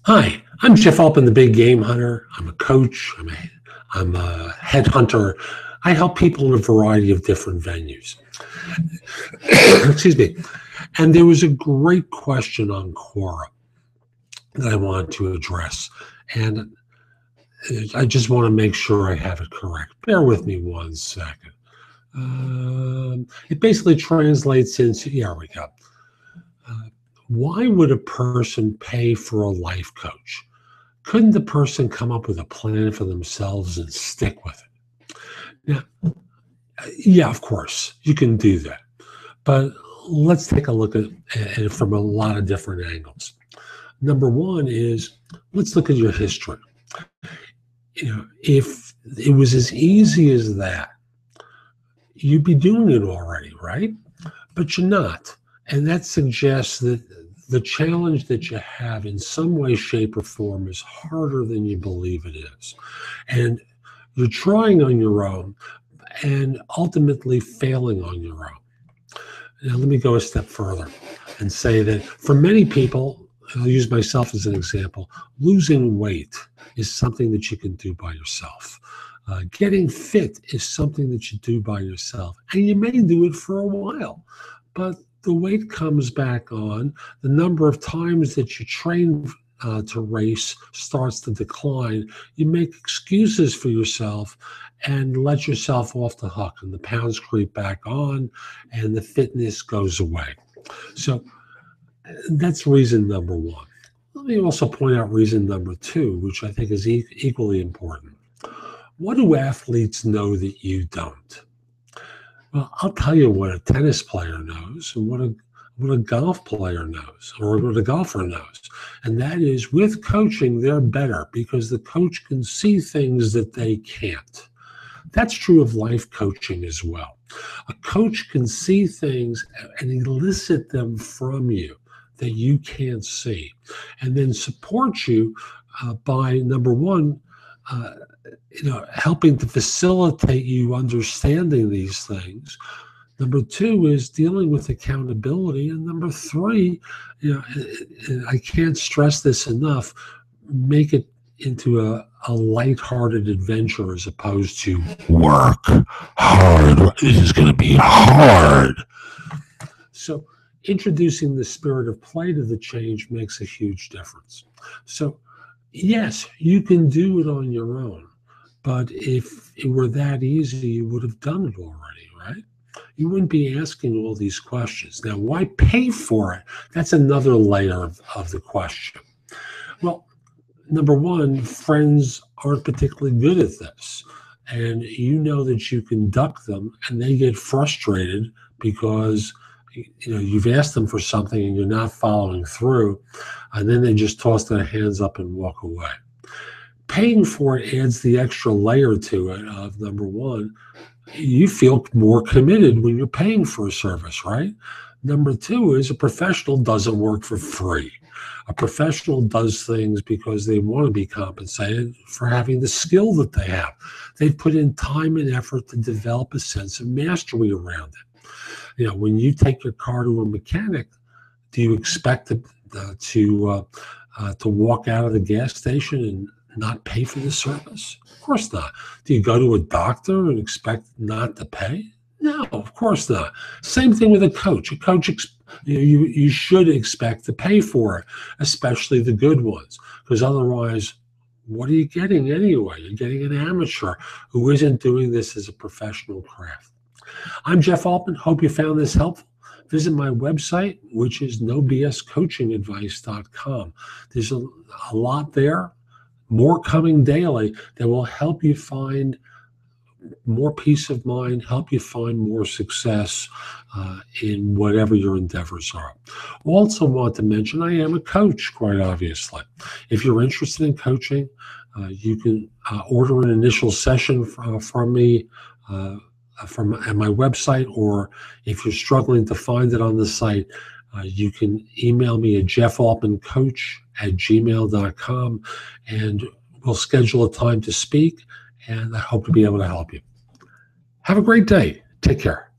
Hi, I'm Jeff Altman, the big game hunter. I'm a coach. I'm a headhunter. I help people in a variety of different venues. Excuse me. And there was a great question on Quora that I wanted to address. And I just want to make sure I have it correct. Bear with me 1 second. It basically translates into, here we go. Why would a person pay for a life coach? Couldn't the person come up with a plan for themselves and stick with it? Now, yeah, of course, you can do that. But let's take a look at it from a lot of different angles. Number one is, let's look at your history. If it was as easy as that, you'd be doing it already, right? But you're not. And that suggests that the challenge that you have in some way, shape, or form is harder than you believe it is. And you're trying on your own and ultimately failing on your own. Now, let me go a step further and say that for many people, I'll use myself as an example, losing weight is something that you can do by yourself. Getting fit is something that you do by yourself, and you may do it for a while, but the weight comes back on, the number of times that you train to race starts to decline, you make excuses for yourself and let yourself off the hook, and the pounds creep back on and the fitness goes away. So that's reason number one. Let me also point out reason number two, which I think is equally important. What do athletes know that you don't? Well, I'll tell you what a tennis player knows and what a golf player knows or what a golfer knows. And that is, with coaching, they're better because the coach can see things that they can't. That's true of life coaching as well. A coach can see things and elicit them from you that you can't see, and then support you by, number one, helping to facilitate you understanding these things. Number two is dealing with accountability. And number three, I can't stress this enough, make it into a lighthearted adventure as opposed to work hard. This is going to be hard. So introducing the spirit of play to the change makes a huge difference. So yes, you can do it on your own, but if it were that easy, you would have done it already, right? You wouldn't be asking all these questions. Now, why pay for it? That's another layer of the question. Well, number one, friends aren't particularly good at this. And you know that you can duck them and they get frustrated because you've asked them for something and you're not following through, and then they just toss their hands up and walk away. Paying for it adds the extra layer to it of, number one, you feel more committed when you're paying for a service, right? Number two is a professional doesn't work for free. A professional does things because they want to be compensated for having the skill that they have. They've put in time and effort to develop a sense of mastery around it. When you take your car to a mechanic, do you expect to walk out of the gas station and not pay for the service? Of course not. Do you go to a doctor and expect not to pay? No, of course not. Same thing with a coach. A coach, you should expect to pay for it, especially the good ones, because otherwise, what are you getting anyway? You're getting an amateur who isn't doing this as a professional craft. I'm Jeff Altman. Hope you found this helpful. Visit my website, which is nobscoachingadvice.com. There's a lot there, more coming daily, that will help you find more peace of mind, help you find more success in whatever your endeavors are. Also want to mention, I am a coach, quite obviously. If you're interested in coaching, you can order an initial session from me at my website, or if you're struggling to find it on the site, you can email me at jeffaltmancoach@gmail.com, and we'll schedule a time to speak, and I hope to be able to help you. Have a great day. Take care.